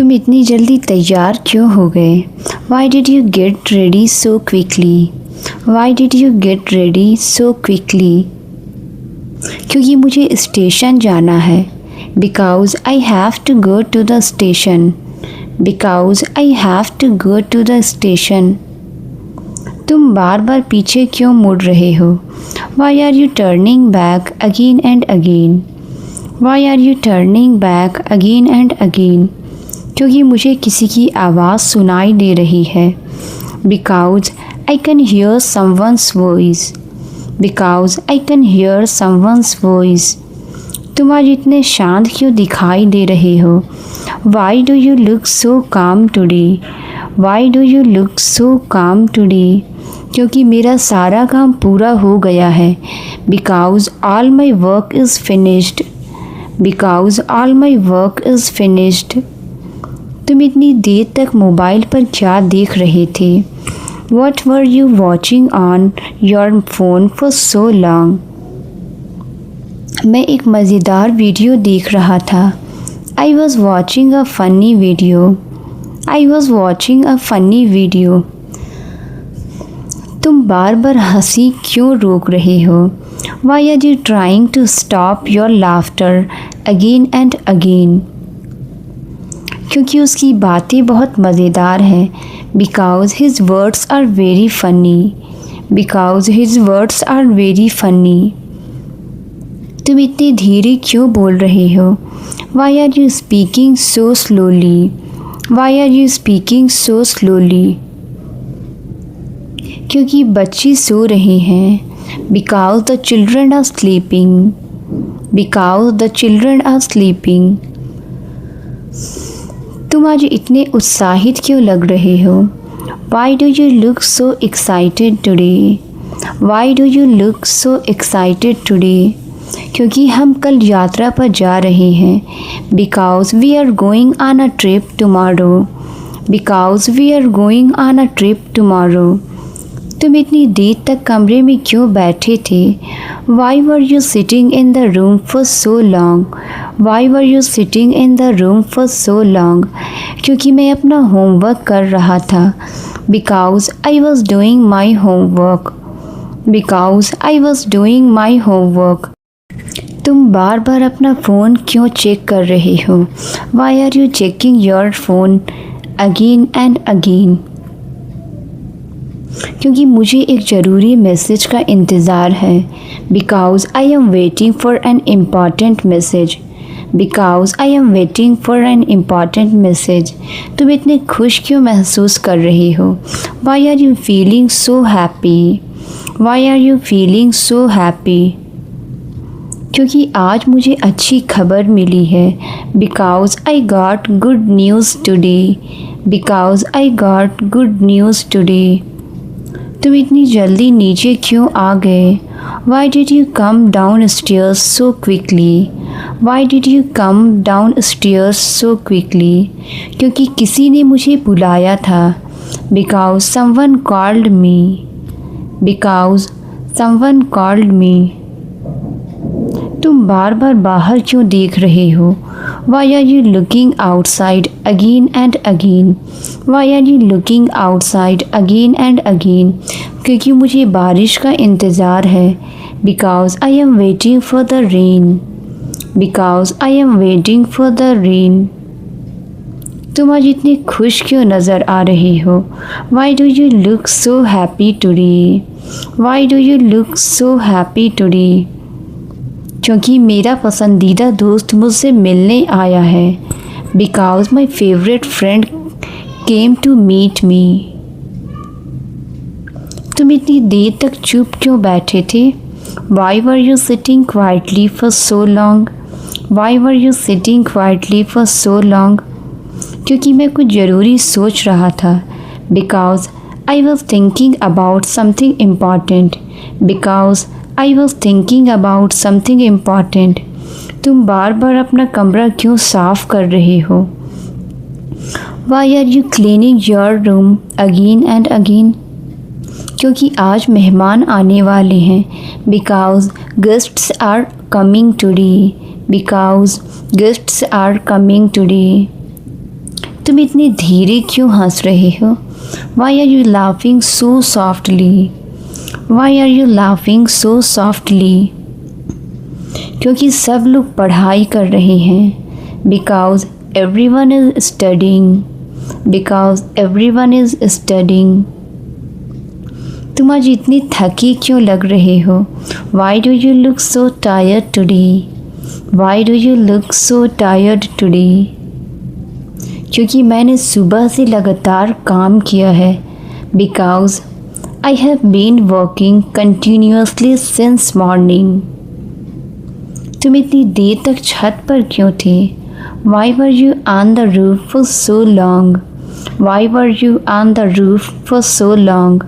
तुम इतनी जल्दी तैयार क्यों हो गए? Why did you get ready so quickly? Why did you get ready so quickly? क्योंकि मुझे स्टेशन जाना है। Because I have to go to the station. Because I have to go to the station. तुम बार बार पीछे क्यों मुड़ रहे हो? Why are you turning back again and again? Why are you turning back again and again? क्योंकि मुझे किसी की आवाज़ सुनाई दे रही है। Because I can hear someone's voice. Because I can hear someone's voice. तुम आज इतने शांत क्यों दिखाई दे रहे हो? Why do you look so calm today? Why do you look so calm today? क्योंकि मेरा सारा काम पूरा हो गया है। Because all my work is finished. Because all my work is finished. तुम इतनी देर तक मोबाइल पर क्या देख रहे थे? What were you watching on your phone for so long? मैं एक मज़ेदार वीडियो देख रहा था। I was watching a funny video. I was watching a funny video. तुम बार बार हंसी क्यों रोक रहे हो? Why are you trying to stop your laughter again and again? क्योंकि उसकी बातें बहुत मज़ेदार हैं। Because his words are very funny. Because his words are very funny. तुम इतनी धीरे क्यों बोल रहे हो? Why are you speaking so slowly? Why are you speaking so slowly? क्योंकि बच्चे सो रहे हैं। Because the children are sleeping. Because the children are sleeping. तुम आज इतने उत्साहित क्यों लग रहे हो? Why do you look so excited today? Why do you look so excited today? क्योंकि हम कल यात्रा पर जा रहे हैं। Because we are going on a trip tomorrow. Because we are going on a trip tomorrow. तुम इतनी देर तक कमरे में क्यों बैठे थे? Why were you sitting in the room for so long? Why were you sitting in the room for so long? क्योंकि मैं अपना होमवर्क कर रहा था। Because I was doing my homework. Because I was doing my homework. तुम बार बार अपना फ़ोन क्यों चेक कर रहे हो? Why are you checking your phone again and again? क्योंकि मुझे एक ज़रूरी मैसेज का इंतज़ार है। Because I am waiting for an important message. Because I am waiting for an important message. तुम इतने खुश क्यों महसूस कर रहे हो? Why are you feeling so happy? Why are you feeling so happy? क्योंकि आज मुझे अच्छी खबर मिली है। Because I got good news today. Because I got good news today. तुम इतनी जल्दी नीचे क्यों आ गए? Why did you come downstairs so quickly? Why did you come downstairs so quickly? क्योंकि किसी ने मुझे बुलाया था। Because someone called me. Because someone called me. तुम बार बार बाहर क्यों देख रहे हो? Why are you looking outside again and again? Why are you looking outside again and again? क्योंकि मुझे बारिश का इंतज़ार है। Because I am waiting for the rain. Because I am waiting for the rain. तुम आज इतने खुश क्यों नज़र आ रहे हो? Why do you look so happy today? Why do you look so happy today? क्योंकि मेरा पसंदीदा दोस्त मुझसे मिलने आया है। Because my favourite friend came to meet me. तुम इतनी देर तक चुप क्यों बैठे थे? Why were you sitting quietly for so long? Why were you sitting quietly for so long? क्योंकि मैं कुछ ज़रूरी सोच रहा था। Because I was thinking about something important. Because I was thinking about something important. तुम बार बार अपना कमरा क्यों साफ़ कर रहे हो? Why are you cleaning your room again and again? क्योंकि आज मेहमान आने वाले हैं। Because guests are coming today. Because guests are coming today. तुम इतनी धीरे क्यों हंस रहे हो? Why are you laughing so softly? Why are you laughing so softly? क्योंकि सब लोग पढ़ाई कर रहे हैं। Because everyone is studying. Because everyone is studying. तुम आज इतनी थकी क्यों लग रहे हो? Why do you look so tired today? Why do you look so tired today? क्योंकि मैंने सुबह से लगातार काम किया है। Because I have been working continuously since morning. तुम इतनी देर तक छत पर क्यों थे? Why were you on the roof for so long? Why were you on the roof for so long?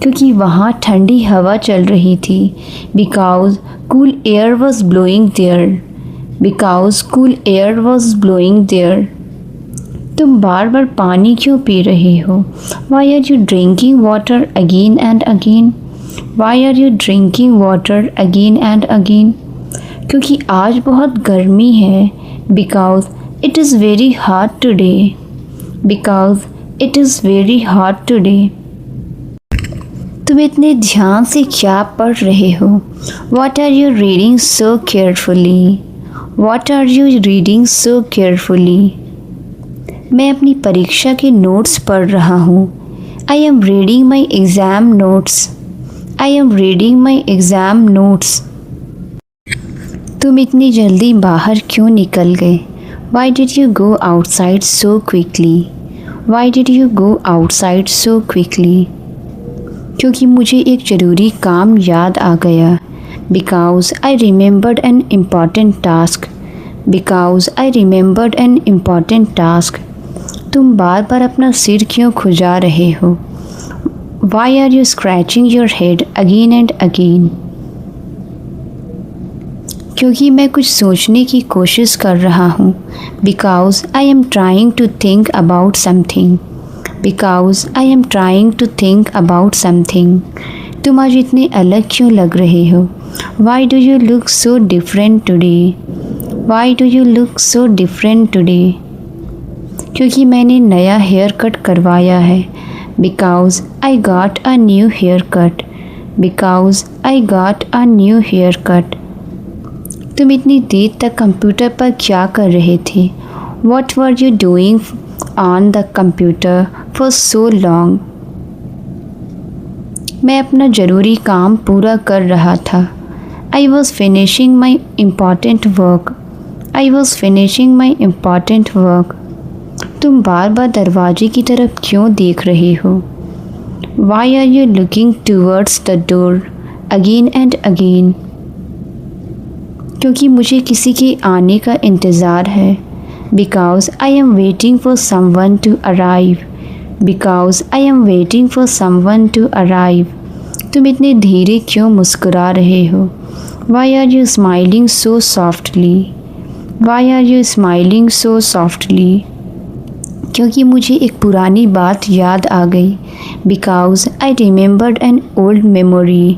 क्योंकि वहाँ ठंडी हवा चल रही थी। Because cool air was blowing there. Because cool air was blowing there. तुम बार बार पानी क्यों पी रहे हो? Why are you drinking water again and again? Why are you drinking water again and again? क्योंकि आज बहुत गर्मी है। Because it is very hot today. Because it is very hot today. तुम इतने ध्यान से क्या पढ़ रहे हो? What are you reading so carefully? What are you reading so carefully? मैं अपनी परीक्षा के नोट्स पढ़ रहा हूँ। I am reading my exam notes. I am reading my exam notes. तुम इतनी जल्दी बाहर क्यों निकल गए? Why did you go outside so quickly? Why did you go outside so quickly? क्योंकि मुझे एक ज़रूरी काम याद आ गया। Because I remembered an important task. Because I remembered an important task. तुम बार बार अपना सिर क्यों खुजा रहे हो? Why are you scratching your head again and again? क्योंकि मैं कुछ सोचने की कोशिश कर रहा हूँ। Because I am trying to think about something. Because I am trying to think about something. तुम आज इतने अलग क्यों लग रहे हो? Why do you look so different today? Why do you look so different today? क्योंकि मैंने नया हेयर कट करवाया है। Because I got a new hair cut. Because I got a new hair cut. तुम इतनी देर तक कंप्यूटर पर क्या कर रहे थे? What were you doing on the computer for so long? मैं अपना ज़रूरी काम पूरा कर रहा था। I was finishing my important work. I was finishing my important work. तुम बार बार दरवाजे की तरफ क्यों देख रहे हो? Why are you looking towards the door again and again? क्योंकि मुझे किसी के आने का इंतज़ार है। Because I am waiting for someone to arrive. Because I am waiting for someone to arrive. तुम इतने धीरे क्यों मुस्कुरा रहे हो? Why are you smiling so softly? Why are you smiling so softly? क्योंकि मुझे एक पुरानी बात याद आ गई। Because I remembered an old memory.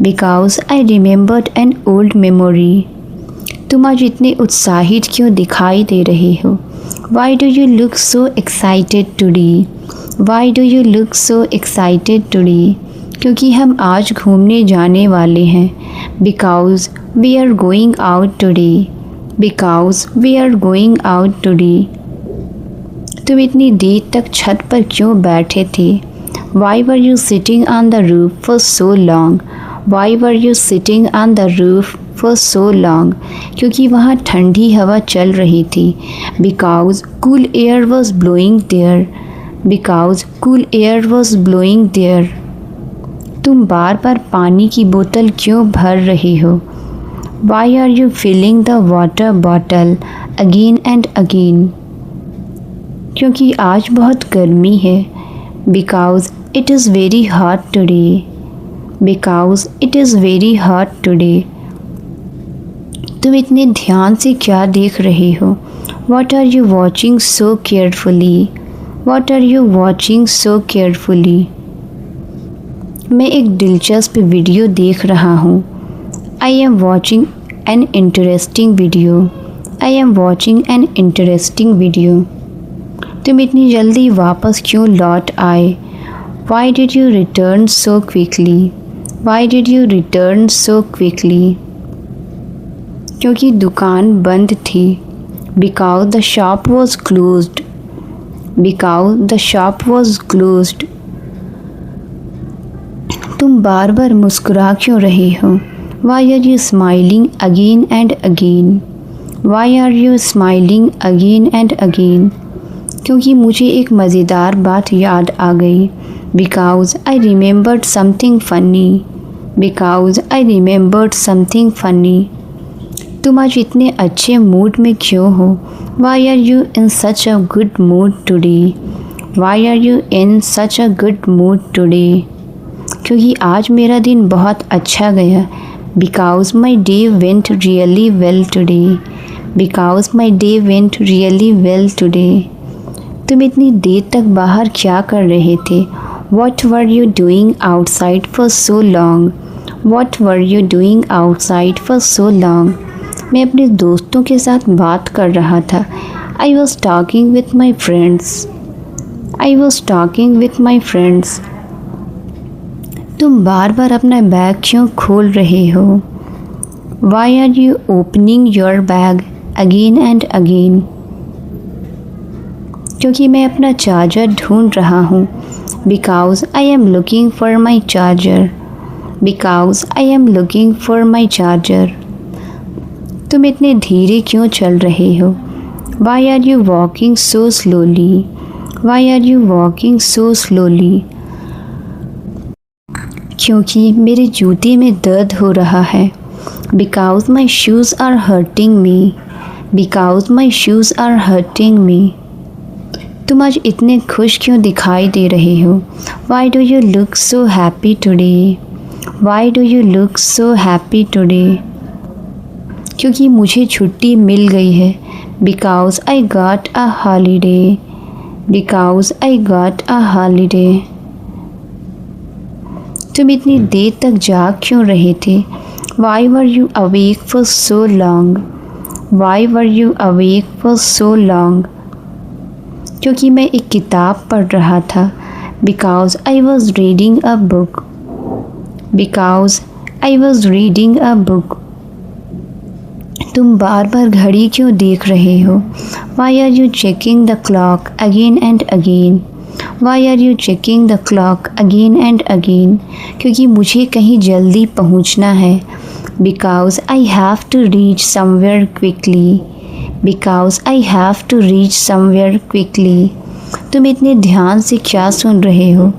Because I remembered an old memory. तुम आज इतने उत्साहित क्यों दिखाई दे रहे हो? Why do you look so excited today? Why do you look so excited today? क्योंकि हम आज घूमने जाने वाले हैं। Because we are going out today. Because we are going out today. तुम इतनी देर तक छत पर क्यों बैठे थे? Why were you sitting on the roof for so long? Why were you sitting on the roof for so long? क्योंकि वहाँ ठंडी हवा चल रही थी। Because cool air was blowing there. Because cool air was blowing there. तुम बार बार पानी की बोतल क्यों भर रही हो? Why are you filling the water bottle again and again? क्योंकि आज बहुत गर्मी है। Because it is very hot today. Because it is very hot today. तुम इतने ध्यान से क्या देख रहे हो? What are you watching so carefully? What are you watching so carefully? मैं एक दिलचस्प वीडियो देख रहा हूँ। I am watching an interesting video. I am watching an interesting video. तुम इतनी जल्दी वापस क्यों लौट आए? Why did you return so quickly? Why did you return so quickly? क्योंकि दुकान बंद थी। Because the shop was closed. Because the shop was closed. तुम बार बार मुस्कुरा क्यों रहे हो? Why are you smiling again and again? Why are you smiling again and again? क्योंकि मुझे एक मज़ेदार बात याद आ गई। Because I remembered something funny. Because I remembered something funny. तुम आज इतने अच्छे मूड में क्यों हो? Why are you in such a good mood today? Why are you in such a good mood today? क्योंकि आज मेरा दिन बहुत अच्छा गया। Because my day went really well today. Because my day went really well today. तुम इतनी देर तक बाहर क्या कर रहे थे? What were you doing outside for so long? What were you doing outside for so long? मैं अपने दोस्तों के साथ बात कर रहा था। I was talking with my friends. I was talking with my friends. तुम बार बार अपना बैग क्यों खोल रहे हो? Why are you opening your bag again and again? क्योंकि मैं अपना चार्जर ढूंढ रहा हूँ। Because I am looking for my charger. Because I am looking for my charger. तुम इतने धीरे क्यों चल रहे हो? Why are you walking so slowly? Why are you walking so slowly? क्योंकि मेरे जूते में दर्द हो रहा है। Because my shoes are hurting me. Because my shoes are hurting me. तुम आज इतने खुश क्यों दिखाई दे रहे हो? Why do you look so happy today? Why do you look so happy today? क्योंकि मुझे छुट्टी मिल गई है। Because I got a holiday. Because I got a holiday. तुम इतनी देर तक जाग क्यों रहे थे? Why were you awake for so long? Why were you awake for so long? क्योंकि मैं एक किताब पढ़ रहा था। Because I was reading a book. Because I was reading a book. तुम बार बार घड़ी क्यों देख रहे हो? Why are you checking the clock again and again? Why are you checking the clock again and again? क्योंकि मुझे कहीं जल्दी पहुंचना है। Because I have to reach somewhere quickly. Because I have to reach somewhere quickly. तुम इतने ध्यान से क्या सुन रहे हो?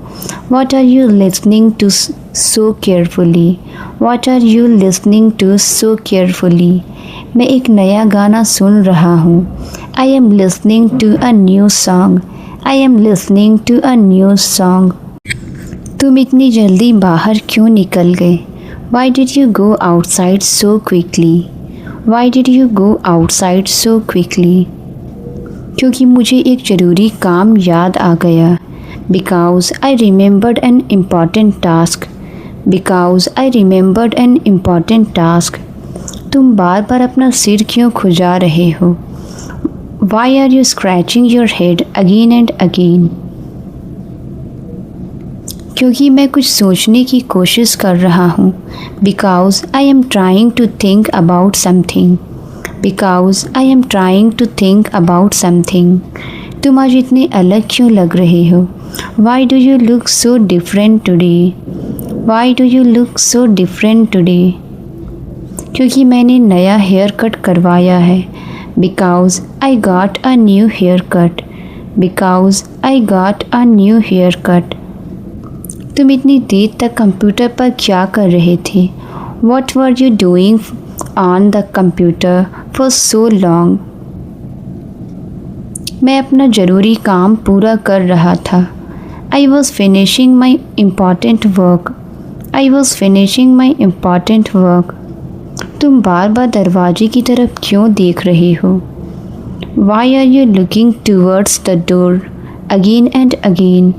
What are you listening to so carefully? What are you listening to so carefully? मैं एक नया गाना सुन रहा हूँ। I am listening to a new song. I am listening to a new song. तुम इतनी जल्दी बाहर क्यों निकल गए? Why did you go outside so quickly? Why did you go outside so quickly? क्योंकि मुझे एक ज़रूरी काम याद आ गया। Because I remembered an important task. Because I remembered an important task. तुम बार बार अपना सिर क्यों खुजा रहे हो? Why are you scratching your head again and again? क्योंकि मैं कुछ सोचने की कोशिश कर रहा हूँ। Because I am trying to think about something. Because I am trying to think about something. तुम आज इतने अलग क्यों लग रहे हो? Why do you look so different today? Why do you look so different today? क्योंकि मैंने नया हेयर कट करवाया है। Because I got a new hair cut. Because I got a new hair cut. तुम इतनी देर तक कंप्यूटर पर क्या कर रहे थे? What were you doing on the computer for so long? मैं अपना ज़रूरी काम पूरा कर रहा था। I was finishing my important work. I was finishing my important work. तुम बार बार दरवाजे की तरफ क्यों देख रहे हो? Why are you looking towards the door again and again?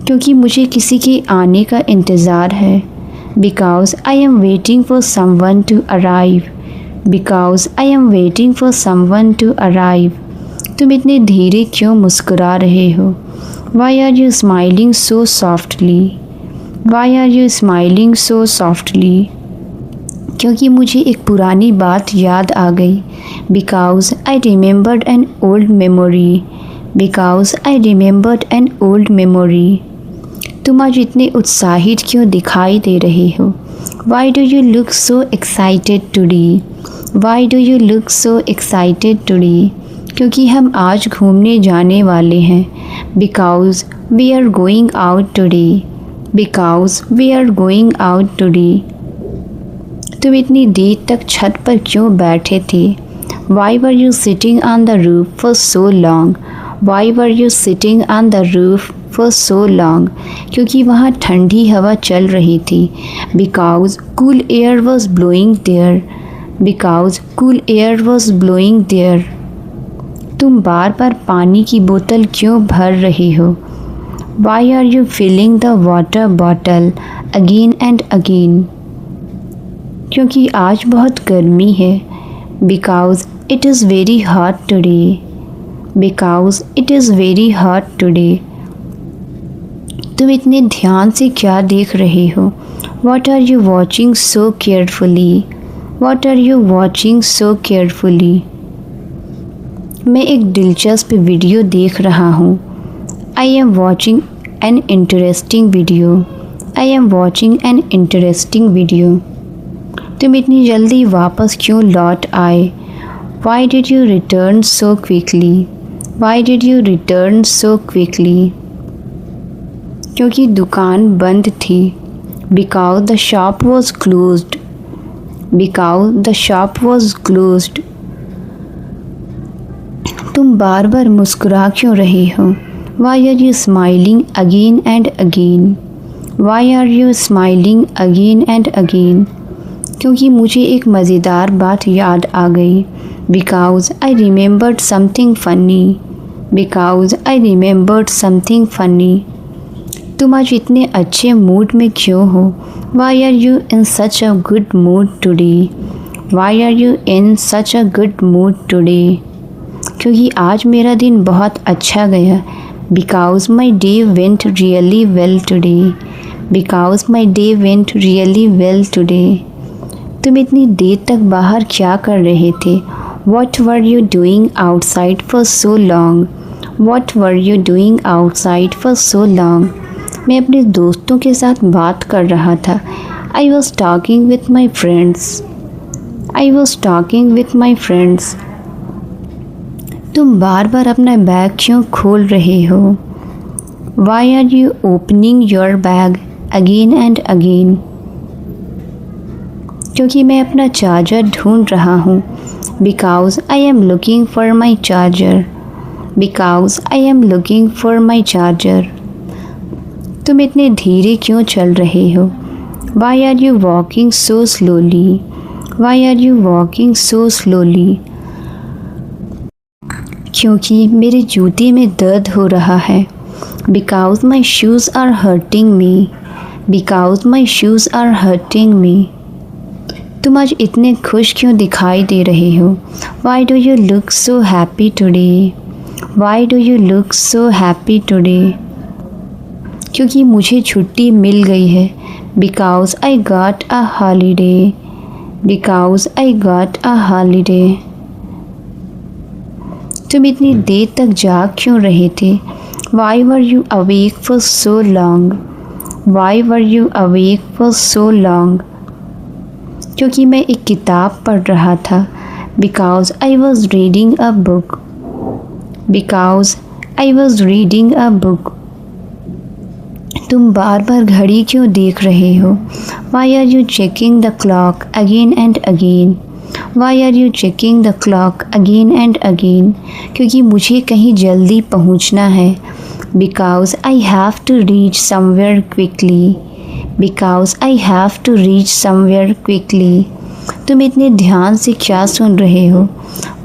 क्योंकि मुझे किसी के आने का इंतज़ार है। Because I am waiting for someone to arrive. Because I am waiting for someone to arrive. तुम इतने धीरे क्यों मुस्कुरा रहे हो? Why are you smiling so softly? Why are you smiling so softly? क्योंकि मुझे एक पुरानी बात याद आ गई। Because I remembered an old memory. Because I remembered an old memory. तुम आज इतने उत्साहित क्यों दिखाई दे रहे हो? Why do you look so excited today? Why do you look so excited today? क्योंकि हम आज घूमने जाने वाले हैं। Because we are going out today. Because we are going out today. तुम इतनी देर तक छत पर क्यों बैठे थे? Why were you sitting on the roof for so long? Why were you sitting on the roof for so long? क्योंकि वहाँ ठंडी हवा चल रही थी। Because cool air was blowing there. Because cool air was blowing there. तुम बार बार पानी की बोतल क्यों भर रहे हो? Why are you filling the water bottle again and again? क्योंकि आज बहुत गर्मी है। Because it is very hot today. Because it is very hot today. तुम इतने ध्यान से क्या देख रहे हो? What are you watching so carefully? What are you watching so carefully? मैं एक दिलचस्प वीडियो देख रहा हूँ। I am watching an interesting video. I am watching an interesting video. तुम इतनी जल्दी वापस क्यों लौट आए? Why did you return so quickly? Why did you return so quickly? क्योंकि दुकान बंद थी। Because the shop was closed. Because the shop was closed. तुम बार बार मुस्कुरा क्यों रहे हो? Why are you smiling again and again? Why are you smiling again and again? क्योंकि मुझे एक मज़ेदार बात याद आ गई। Because I remembered something funny. Because I remembered something funny. तुम आज इतने अच्छे मूड में क्यों हो? Why are you in such a good mood today? Why are you in such a good mood today? क्योंकि आज मेरा दिन बहुत अच्छा गया। Because my day went really well today. Because my day went really well today. तुम इतनी देर तक बाहर क्या कर रहे थे? What were you doing outside for so long? What were you doing outside for so long? मैं अपने दोस्तों के साथ बात कर रहा था। I was talking with my friends. I was talking with my friends. तुम बार बार अपना बैग क्यों खोल रहे हो? Why are you opening your bag again and again? क्योंकि मैं अपना चार्जर ढूंढ रहा हूँ। Because I am looking for my charger. Because I am looking for my charger. तुम इतने धीरे क्यों चल रहे हो? Why are you walking so slowly? Why are you walking so slowly? क्योंकि मेरे जूते में दर्द हो रहा है। Because my shoes are hurting me. Because my shoes are hurting me. तुम आज इतने खुश क्यों दिखाई दे रहे हो? Why do you look so happy today? Why do you look so happy today? क्योंकि मुझे छुट्टी मिल गई है। Because I got a holiday. Because I got a holiday. तुम इतनी देर तक जाग क्यों रहे थे? Why were you awake for so long? Why were you awake for so long? क्योंकि मैं एक किताब पढ़ रहा था। Because I was reading a book. Because I was reading a book. तुम बार बार घड़ी क्यों देख रहे हो? Why are you checking the clock again and again? Why are you checking the clock again and again? क्योंकि मुझे कहीं जल्दी पहुंचना है। Because I have to reach somewhere quickly. Because I have to reach somewhere quickly. तुम इतने ध्यान से क्या सुन रहे हो?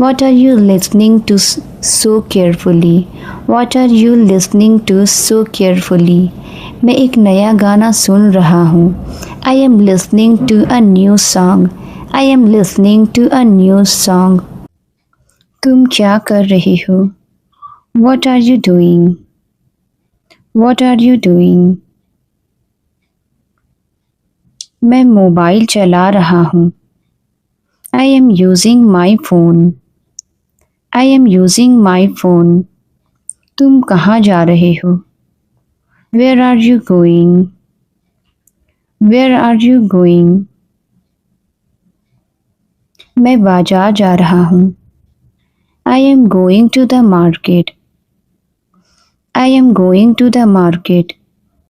What are you listening to so carefully? What are you listening to so carefully? मैं एक नया गाना सुन रहा हूँ। I am listening to a new song. I am listening to a new song. तुम क्या कर रही हो? What are you doing? What are you doing? मैं मोबाइल चला रहा हूँ. I am using my phone. I am using my phone. तुम कहाँ जा रहे हो? Where are you going? Where are you going? मैं बाजार जा रहा हूँ. I am going to the market. I am going to the market.